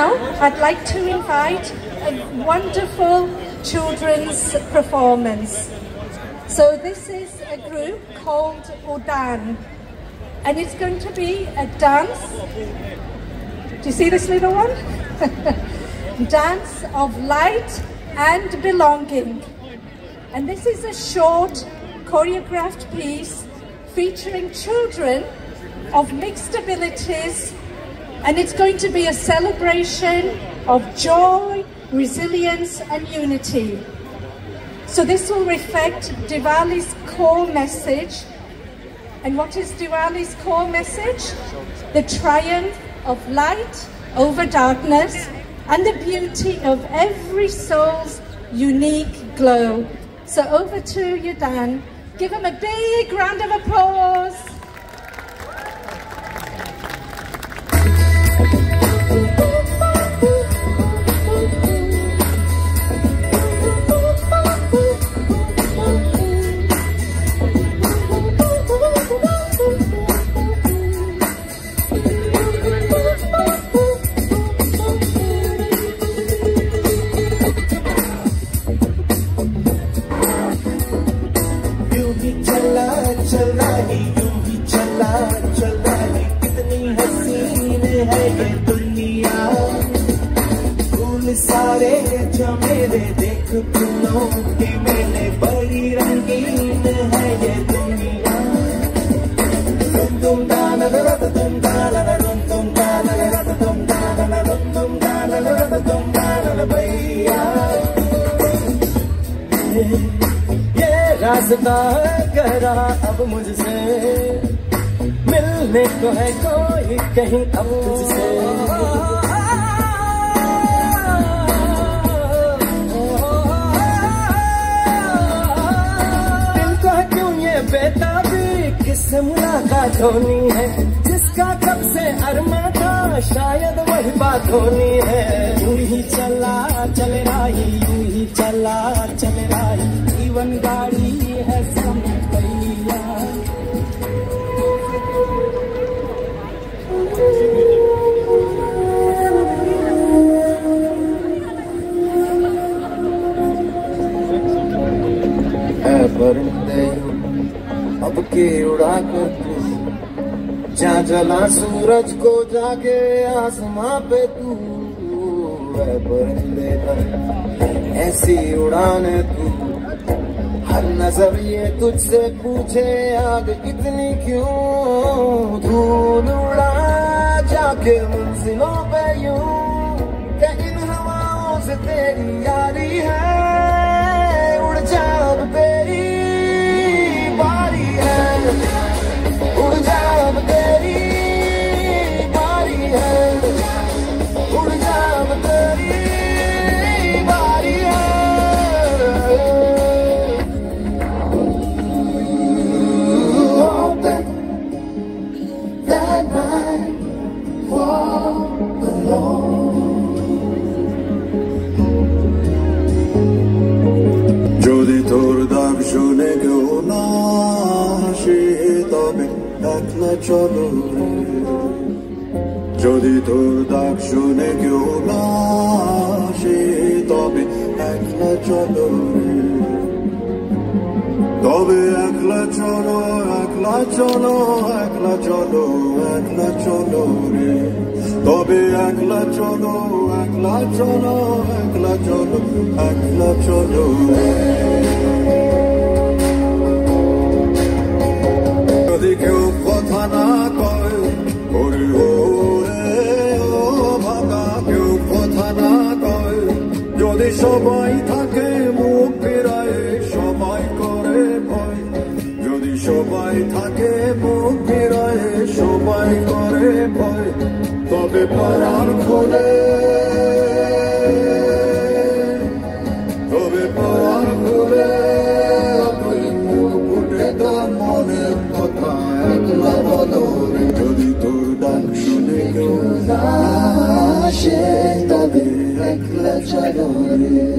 Now, I'd like to invite a wonderful children's performance. So this is a group called Udan, and it's going to be a dance. Do you see this little one? Dance of light and belonging. And this is a short choreographed piece featuring children of mixed abilities, and it's going to be a celebration of joy, resilience and unity. So this will reflect Diwali's core message. And what is Diwali's core message? The triumph of light over darkness and the beauty of every soul's unique glow. So over to you, Dan. Give him a big round of applause. सारे झमेले देख फूलों के मेले बड़ी रंगीन है ये दुनिया। तुम दाना तुम दाना तुम दाना तुम दाना तुम दाना तुम दाना भैया। ये रास्ता गहरा अब मुझसे मिलने को है कोई कहीं अब तुझसे। बेताबी किससे मुलाकात होनी है, जिसका कब से अरमा था शायद वही बात होनी है। यूं ही चला चले राही, यूं ही चला चले राही, जीवन गाड़ी है समय भैया। अब के उड़ा कर तू जा जला सूरज को जाके आसमां पे तू है परिंदे पर ऐसी उड़ान तू। हर नजर ये तुझसे पूछे आग इतनी क्यों, धूल उड़ा जाके मंजिलों पे यूं कि इन हवाओं से तेरी यारी है। उड़ जा अब तेरी उड़ जा अब तेरी बारी है, उड़ जा अब तेरी बारी है। Open that night, walk alone. যদি তোর দাগ শুনে কেউ না হাসে তবে একলা চলো রে। যদি তোর দাগ শুনে কেউ না হাসে তবে একলা চলো রে। তবে একলা চলো একলা চলো একলা চলো একলা চলো রে। তবে একলা চলো একলা চলো একলা চলো একলা চলো রে। যদি কেউ কথা না কয় ওরে ওরে ও ভাগা, কেউ কথা না কয় যদি সবাই থাকে মুখ ফিরায় সবাই করে ভয়। যদি সবাই থাকে মুখ ফিরায় সবাই করে ভয়, তবে পরাণ খুলে তবে পরাণ খুলে তুই মুখ ফুটে তোর মনের কথা একলা বলো রে। যদি তোর ডাক শুনে কেউ না আসে তবে একলা চলো রে।